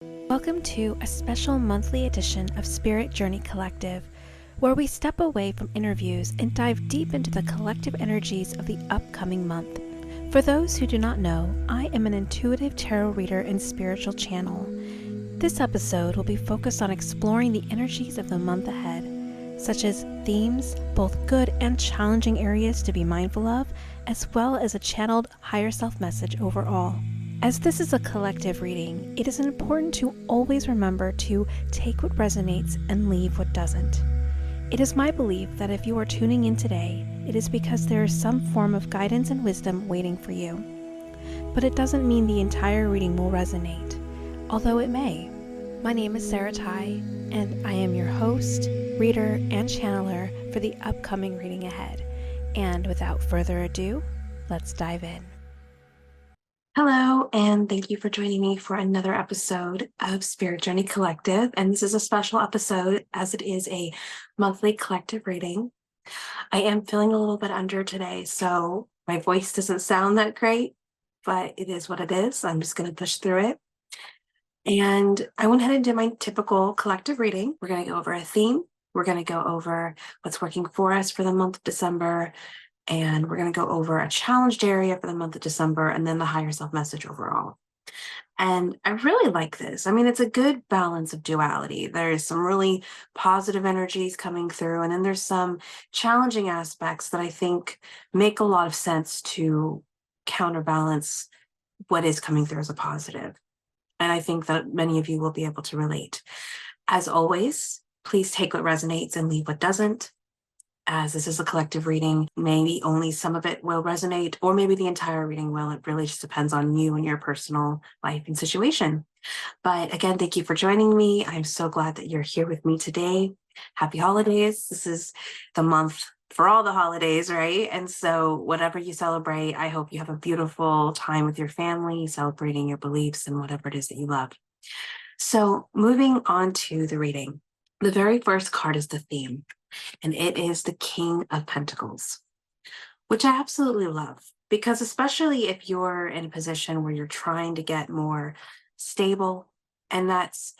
Welcome to a special monthly edition of Spirit Journey Collective, where we step away from interviews and dive deep into the collective energies of the upcoming month. For those who do not know, I am an intuitive tarot reader and spiritual channel. This episode will be focused on exploring the energies of the month ahead, such as themes, both good and challenging areas to be mindful of, as well as a channeled higher self message overall. As this is a collective reading, it is important to always remember to take what resonates and leave what doesn't. It is my belief that if you are tuning in today, it is because there is some form of guidance and wisdom waiting for you. But it doesn't mean the entire reading will resonate, although it may. My name is Sarah Ty, and I am your host, reader, and channeler for the upcoming reading ahead. And without further ado, let's dive in. Hello, and thank you for joining me for another episode of Spirit Journey Collective. And this is a special episode as it is a monthly collective reading. I am feeling a little bit under today, so my voice doesn't sound that great, but it is what it is. I'm just going to push through it. And I went ahead and did my typical collective reading. We're going to go over a theme. We're going to go over what's working for us for the month of December. And we're going to go over a challenged area for the month of December and then the higher self message overall. And I really like this. I mean, it's a good balance of duality. There's some really positive energies coming through, and then there's some challenging aspects that I think make a lot of sense to counterbalance what is coming through as a positive. And I think that many of you will be able to relate. As always, please take what resonates and leave what doesn't. As this is a collective reading, maybe only some of it will resonate, or maybe the entire reading will. It really just depends on you and your personal life and situation. But again, thank you for joining me. I'm so glad that you're here with me today. Happy holidays. This is the month for all the holidays, right? And so whatever you celebrate, I hope you have a beautiful time with your family, celebrating your beliefs and whatever it is that you love. So moving on to the reading. The very first card is the theme, and it is the King of Pentacles, which I absolutely love, because especially if you're in a position where you're trying to get more stable, and that's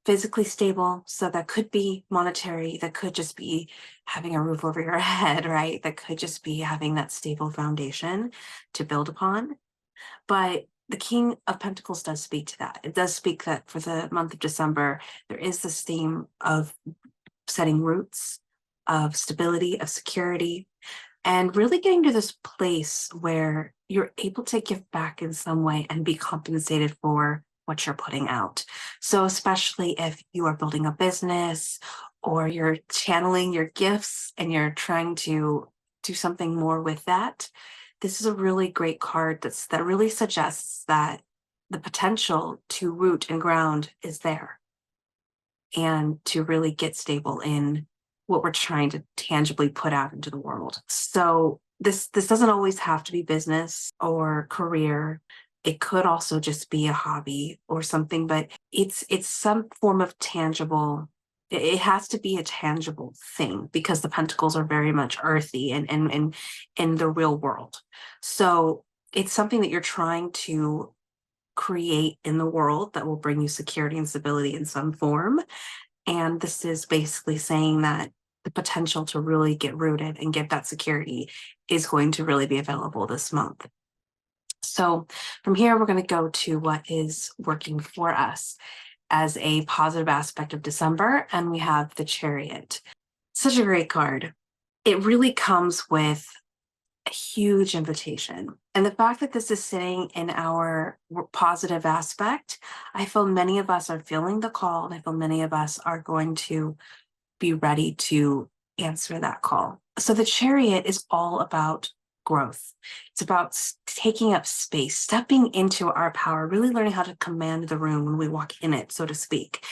physically stable, so that could be monetary, that could just be having a roof over your head, right? That could just be having that stable foundation to build upon. But the King of Pentacles does speak to that. It does speak that for the month of December, there is this theme of setting roots, of stability, of security, and really getting to this place where you're able to give back in some way and be compensated for what you're putting out. So especially if you are building a business or you're channeling your gifts and you're trying to do something more with that, this is a really great card that really suggests that the potential to root and ground is there, and to really get stable in what we're trying to tangibly put out into the world. So this doesn't always have to be business or career. It could also just be a hobby or something, but it's some form of tangible. It has to be a tangible thing, because the pentacles are very much earthy and in the real world. So it's something that you're trying to create in the world that will bring you security and stability in some form. And this is basically saying that the potential to really get rooted and get that security is going to really be available this month. So from here, we're going to go to what is working for us as a positive aspect of December. And we have the Chariot. Such a great card. It really comes with a huge invitation. And the fact that this is sitting in our positive aspect, I feel many of us are feeling the call, and I feel many of us are going to be ready to answer that call. So the Chariot is all about growth. It's about taking up space, stepping into our power, really learning how to command the room when we walk in it, so to speak.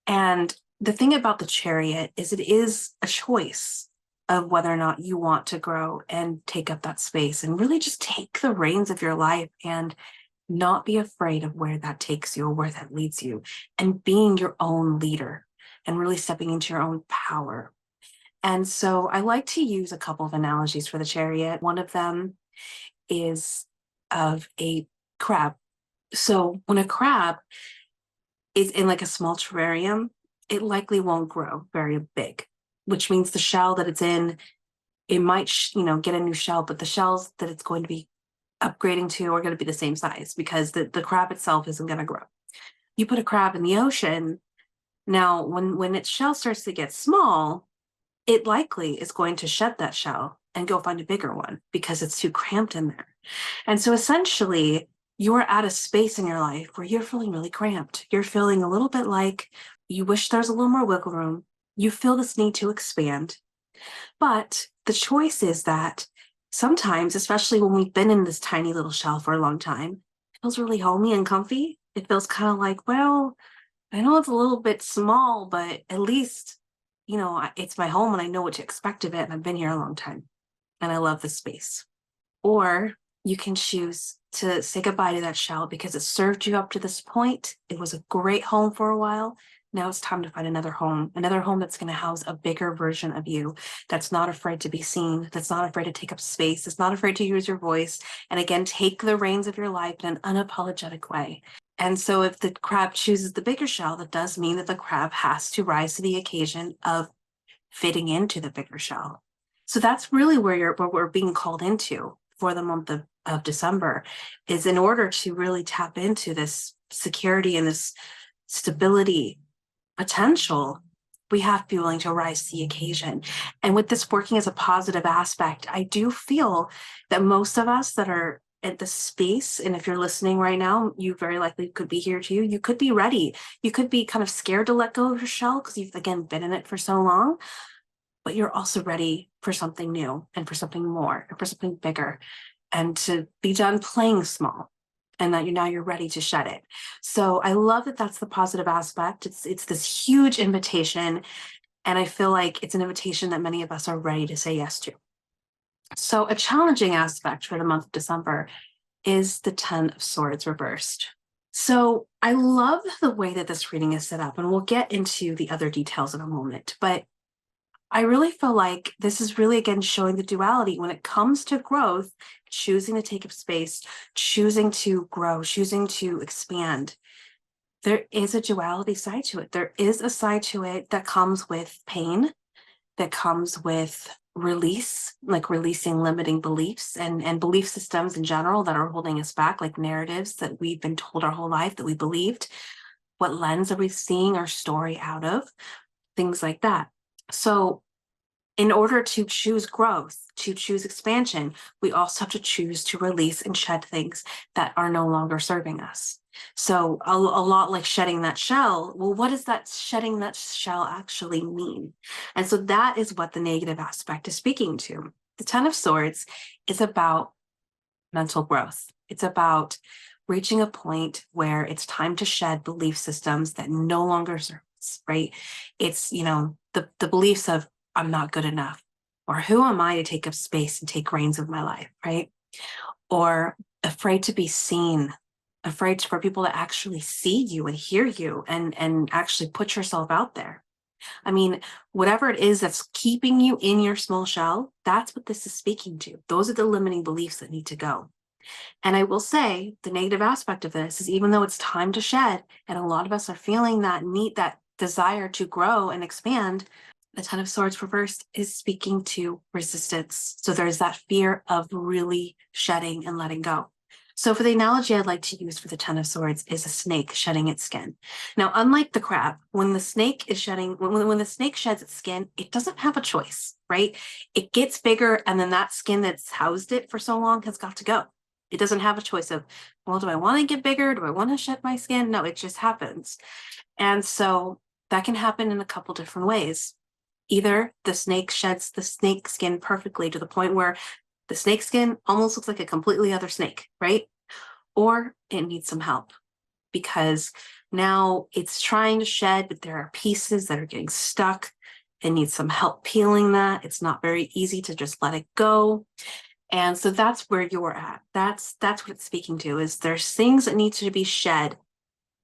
And the thing about the Chariot is it is a choice of whether or not you want to grow and take up that space and really just take the reins of your life and not be afraid of where that takes you or where that leads you, and being your own leader and really stepping into your own power. And so I like to use a couple of analogies for the Chariot. One of them is of a crab. So when a crab is in like a small terrarium, it likely won't grow very big, which means the shell that it's in, it might, get a new shell, but the shells that it's going to be upgrading to are going to be the same size because the crab itself isn't going to grow. You put a crab in the ocean, now when its shell starts to get small, it likely is going to shed that shell and go find a bigger one because it's too cramped in there. And so essentially, you're at a space in your life where you're feeling really cramped. You're feeling a little bit like you wish there's a little more wiggle room. You feel this need to expand. But the choice is that sometimes, especially when we've been in this tiny little shell for a long time, it feels really homey and comfy. It feels kind of like, well, I know it's a little bit small, but at least, it's my home and I know what to expect of it. And I've been here a long time and I love this space. Or you can choose to say goodbye to that shell because it served you up to this point. It was a great home for a while. Now it's time to find another home that's going to house a bigger version of you, that's not afraid to be seen, that's not afraid to take up space, that's not afraid to use your voice, and again, take the reins of your life in an unapologetic way. And so if the crab chooses the bigger shell, that does mean that the crab has to rise to the occasion of fitting into the bigger shell. So that's really where we're being called into for the month of December, is in order to really tap into this security and this stability potential, we have to be willing to rise to the occasion. And with this working as a positive aspect, I do feel that most of us that are at the space, and if you're listening right now, you very likely could be here too. You could be ready. You could be kind of scared to let go of your shell because you've, again, been in it for so long, but you're also ready for something new and for something more and for something bigger, and to be done playing small, and that you're ready to shed it. So I love that that's the positive aspect. It's this huge invitation, and I feel like it's an invitation that many of us are ready to say yes to. So a challenging aspect for the month of December is the Ten of Swords reversed. So I love the way that this reading is set up, and we'll get into the other details in a moment, but I really feel like this is really, again, showing the duality when it comes to growth, choosing to take up space, choosing to grow, choosing to expand. There is a duality side to it. There is a side to it that comes with pain, that comes with release, like releasing limiting beliefs and belief systems in general that are holding us back, like narratives that we've been told our whole life that we believed. What lens are we seeing our story out of? Things like that. So in order to choose growth, to choose expansion, we also have to choose to release and shed things that are no longer serving us. So a lot like shedding that shell, well, what does that shedding that shell actually mean? And so that is what the negative aspect is speaking to. The Ten of Swords is about mental growth. It's about reaching a point where it's time to shed belief systems that no longer serve us, right? It's, the beliefs of I'm not good enough, or who am I to take up space and take reins of my life, right? Or afraid to be seen, afraid for people to actually see you and hear you and actually put yourself out there. I mean, whatever it is that's keeping you in your small shell, that's what this is speaking to. Those are the limiting beliefs that need to go. And I will say the negative aspect of this is, even though it's time to shed, and a lot of us are feeling that need, that desire to grow and expand, the Ten of Swords reversed is speaking to resistance. So there's that fear of really shedding and letting go. So for the analogy I'd like to use for the Ten of Swords is a snake shedding its skin. Now, unlike the crab, when the snake is shedding, when the snake sheds its skin, it doesn't have a choice, right? It gets bigger, and then that skin that's housed it for so long has got to go. It doesn't have a choice of, well, do I want to get bigger? Do I want to shed my skin? No, it just happens. And so that can happen in a couple different ways. Either the snake sheds the snake skin perfectly to the point where the snake skin almost looks like a completely other snake, right? Or it needs some help because now it's trying to shed, but there are pieces that are getting stuck. It needs some help peeling that. It's not very easy to just let it go. And so that's where you're at. That's what it's speaking to, is there's things that need to be shed.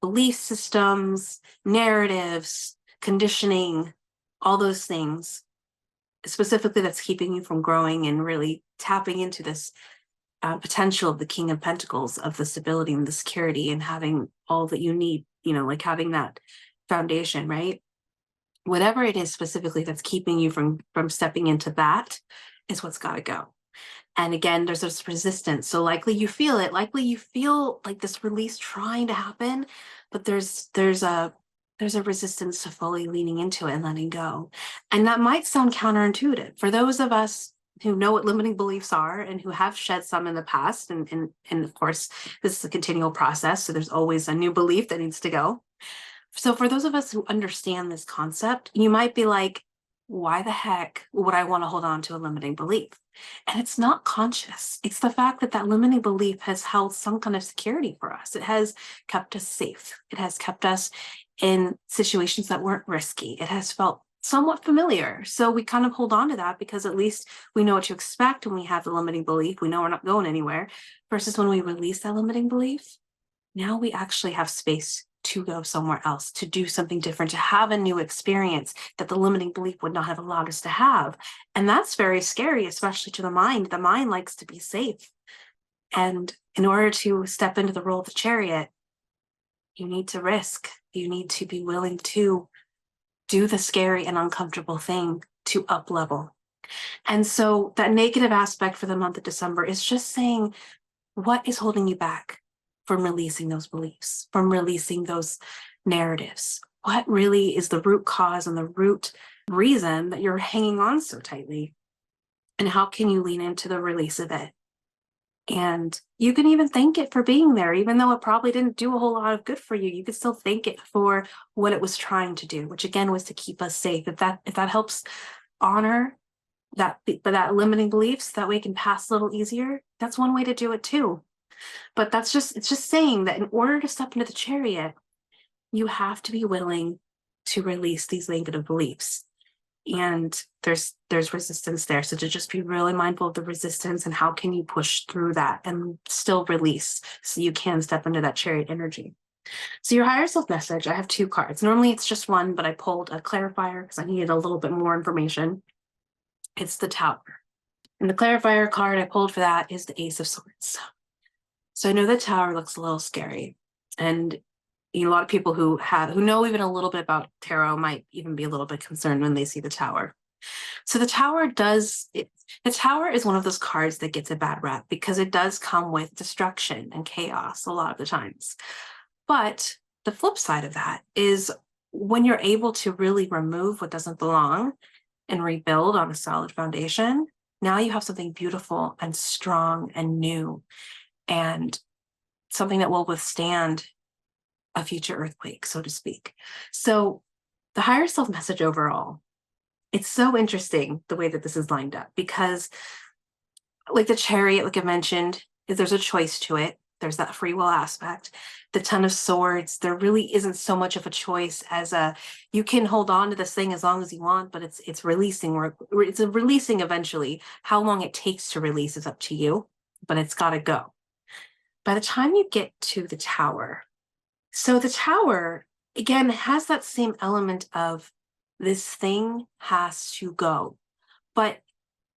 Belief systems, narratives, conditioning, all those things, specifically that's keeping you from growing and really tapping into this potential of the King of Pentacles, of the stability and the security and having all that you need like having that foundation, right? Whatever it is specifically that's keeping you from stepping into that is what's got to go. And again, there's this resistance. So likely you feel it, likely you feel like this release trying to happen, but there's a resistance to fully leaning into it and letting go. And that might sound counterintuitive for those of us who know what limiting beliefs are and who have shed some in the past. And of course, this is a continual process. So there's always a new belief that needs to go. So for those of us who understand this concept, you might be like, why the heck would I want to hold on to a limiting belief? And it's not conscious. It's the fact that that limiting belief has held some kind of security for us. It has kept us safe. It has kept us in situations that weren't risky. It has felt somewhat familiar. So we kind of hold on to that because at least we know what to expect when we have the limiting belief. We know we're not going anywhere. Versus when we release that limiting belief, now we actually have space to go somewhere else, to do something different, to have a new experience that the limiting belief would not have allowed us to have. And that's very scary, especially to the mind. The mind likes to be safe. And in order to step into the role of the chariot, you need to risk. You need to be willing to do the scary and uncomfortable thing to up level. And so that negative aspect for the month of December is just saying, what is holding you back from releasing those beliefs, from releasing those narratives? What really is the root cause and the root reason that you're hanging on so tightly? And how can you lean into the release of it? And you can even thank it for being there, even though it probably didn't do a whole lot of good for you. You could still thank it for what it was trying to do, which again was to keep us safe. If that helps honor that limiting beliefs, that way it can pass a little easier. That's one way to do it too. But it's just saying that in order to step into the chariot, you have to be willing to release these negative beliefs. And there's resistance there. So to just be really mindful of the resistance and how can you push through that and still release so you can step into that chariot energy. So your higher self message, I have 2 cards. Normally it's just one, but I pulled a clarifier because I needed a little bit more information. It's the Tower. And the clarifier card I pulled for that is the Ace of Swords. So I know the Tower looks a little scary. And a lot of people who know even a little bit about tarot might even be a little bit concerned when they see the Tower. So the Tower is one of those cards that gets a bad rap because it does come with destruction and chaos a lot of the times. But the flip side of that is when you're able to really remove what doesn't belong and rebuild on a solid foundation, now you have something beautiful and strong and new and something that will withstand a future earthquake, so to speak. So the higher self message overall, it's so interesting the way that this is lined up because like the chariot, like I mentioned, there's a choice to it. There's that free will aspect. The Ten of Swords, there really isn't so much of a choice as you can hold on to this thing as long as you want, but it's releasing or it's releasing eventually. How long it takes to release is up to you, but it's got to go. By the time you get to the Tower, so the Tower, again, has that same element of this thing has to go. But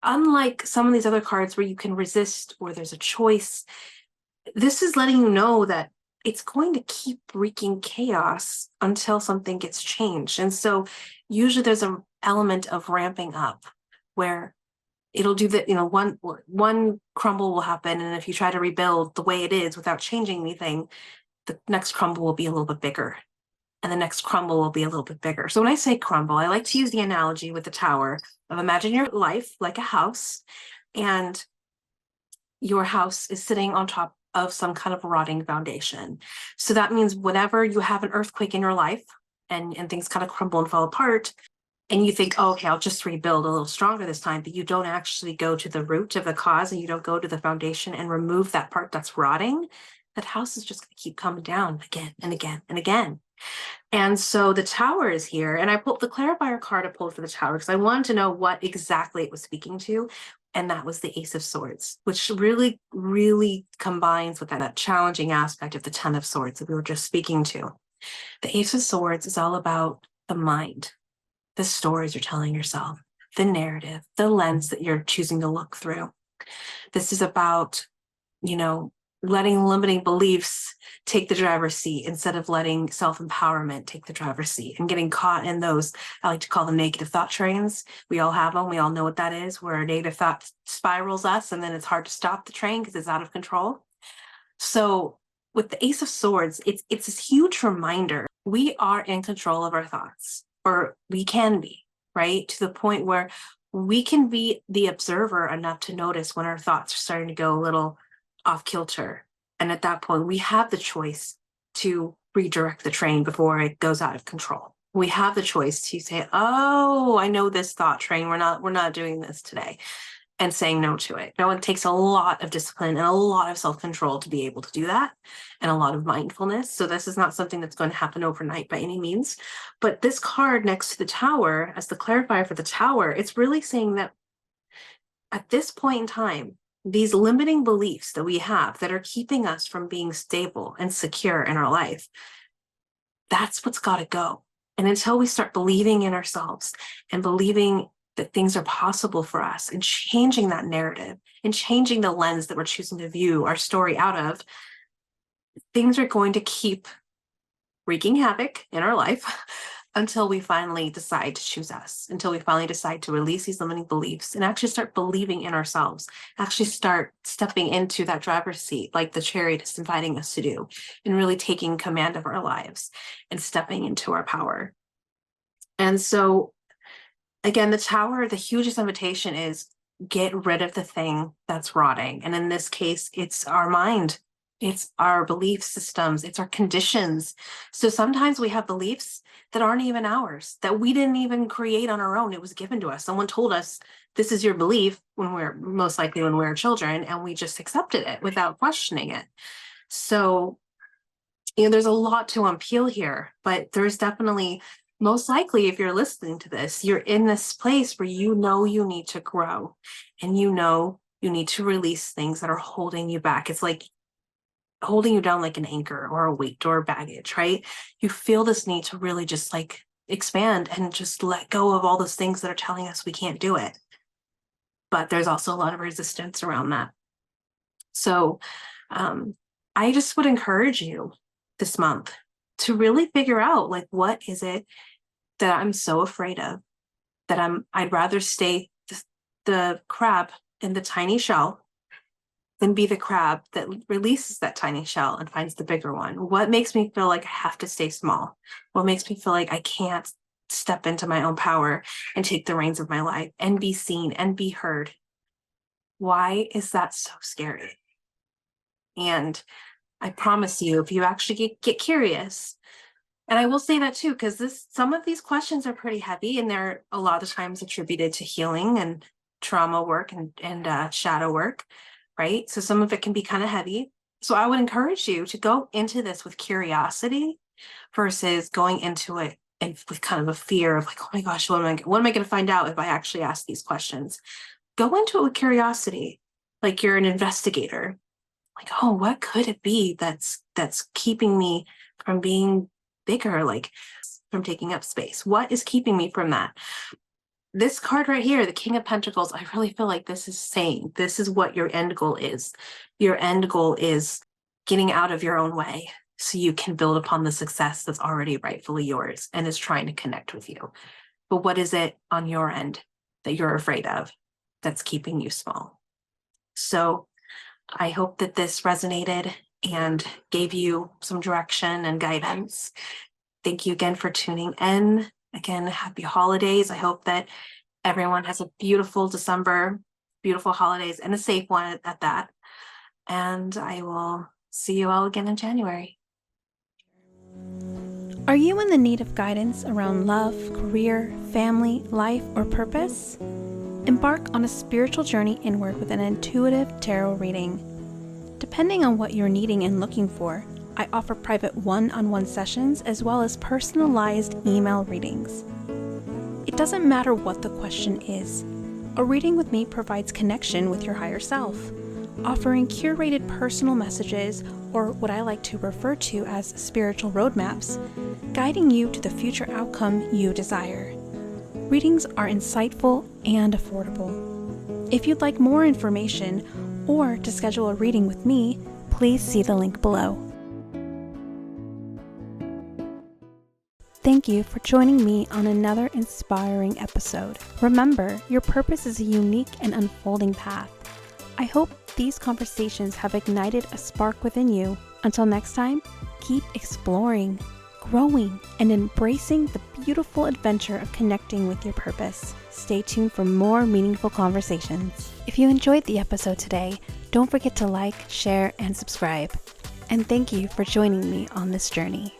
unlike some of these other cards where you can resist or there's a choice, this is letting you know that it's going to keep wreaking chaos until something gets changed. And so usually there's an element of ramping up where it'll do that, one crumble will happen. And if you try to rebuild the way it is without changing anything, the next crumble will be a little bit bigger and the next crumble will be a little bit bigger. So when I say crumble, I like to use the analogy with the Tower of imagine your life like a house and your house is sitting on top of some kind of rotting foundation. So that means whenever you have an earthquake in your life and things kind of crumble and fall apart, and you think, oh, okay, I'll just rebuild a little stronger this time, but you don't actually go to the root of the cause and you don't go to the foundation and remove that part that's rotting, that house is just going to keep coming down again and again and again. And so the Tower is here. And I pulled the clarifier card I pulled for the Tower because I wanted to know what exactly it was speaking to. And that was the Ace of Swords, which really, really combines with that challenging aspect of the Ten of Swords that we were just speaking to. The Ace of Swords is all about the mind, the stories you're telling yourself, the narrative, the lens that you're choosing to look through. This is about, letting limiting beliefs take the driver's seat instead of letting self-empowerment take the driver's seat, and getting caught in those, I like to call them negative thought trains. We all have them. We all know what that is, where a negative thought spirals us and then it's hard to stop the train because it's out of control. So with the Ace of Swords, it's this huge reminder we are in control of our thoughts, or we can be, right? To the point where we can be the observer enough to notice when our thoughts are starting to go a little off kilter. And at that point, we have the choice to redirect the train before it goes out of control. We have the choice to say, oh, I know this thought train. We're not doing this today. And saying no to it. No, it takes a lot of discipline and a lot of self-control to be able to do that, and a lot of mindfulness. So this is not something that's going to happen overnight by any means. But this card next to the Tower, as the clarifier for the Tower, it's really saying that at this point in time, these limiting beliefs that we have that are keeping us from being stable and secure in our life, that's what's got to go. And until we start believing in ourselves and believing that things are possible for us, and changing that narrative and changing the lens that we're choosing to view our story out of, things are going to keep wreaking havoc in our life until we finally decide to choose us, until we finally decide to release these limiting beliefs and actually start believing in ourselves, actually start stepping into that driver's seat like the chariot is inviting us to do, and really taking command of our lives and stepping into our power. And so again, the Tower, the hugest invitation is get rid of the thing that's rotting. And in this case, it's our mind. It's our belief systems. It's our conditions. So sometimes we have beliefs that aren't even ours, that we didn't even create on our own. It was given to us. Someone told us, this is your belief, when we were children, and we just accepted it without questioning it. So, there's a lot to unpeel here, but there's definitely, most likely, if you're listening to this, you're in this place where you need to grow, and you need to release things that are holding you back. It's like holding you down like an anchor or a weight or baggage, right? You feel this need to really just like expand and just let go of all those things that are telling us we can't do it. But there's also a lot of resistance around that. So I just would encourage you this month to really figure out, like, what is it that I'm so afraid of, that I'd rather stay the crab in the tiny shell than be the crab that releases that tiny shell and finds the bigger one. What makes me feel like I have to stay small? What makes me feel like I can't step into my own power and take the reins of my life and be seen and be heard? Why is that so scary? And I promise you, if you actually get curious, and I will say that too, because some of these questions are pretty heavy, and they're a lot of times attributed to healing and trauma work and shadow work, right? So some of it can be kind of heavy. So I would encourage you to go into this with curiosity versus going into it and with kind of a fear of like, oh my gosh, what am I going to find out if I actually ask these questions? Go into it with curiosity, like you're an investigator. Like, oh, what could it be that's keeping me from being bigger, like from taking up space? What is keeping me from that? This card right here, the King of Pentacles, I really feel like this is saying, this is what your end goal is. Your end goal is getting out of your own way so you can build upon the success that's already rightfully yours and is trying to connect with you. But what is it on your end that you're afraid of that's keeping you small? So I hope that this resonated and gave you some direction and guidance. Thank you again for tuning in. Again, happy holidays. I hope that everyone has a beautiful December, beautiful holidays, and a safe one at that. And I will see you all again in January. Are you in the need of guidance around love, career, family, life, or purpose? Embark on a spiritual journey inward with an intuitive tarot reading. Depending on what you're needing and looking for, I offer private one-on-one sessions as well as personalized email readings. It doesn't matter what the question is. A reading with me provides connection with your higher self, offering curated personal messages, or what I like to refer to as spiritual roadmaps, guiding you to the future outcome you desire. Readings are insightful and affordable. If you'd like more information or to schedule a reading with me, please see the link below. Thank you for joining me on another inspiring episode. Remember, your purpose is a unique and unfolding path. I hope these conversations have ignited a spark within you. Until next time, keep exploring, growing, and embracing the beautiful adventure of connecting with your purpose. Stay tuned for more meaningful conversations. If you enjoyed the episode today, don't forget to like, share, and subscribe. And thank you for joining me on this journey.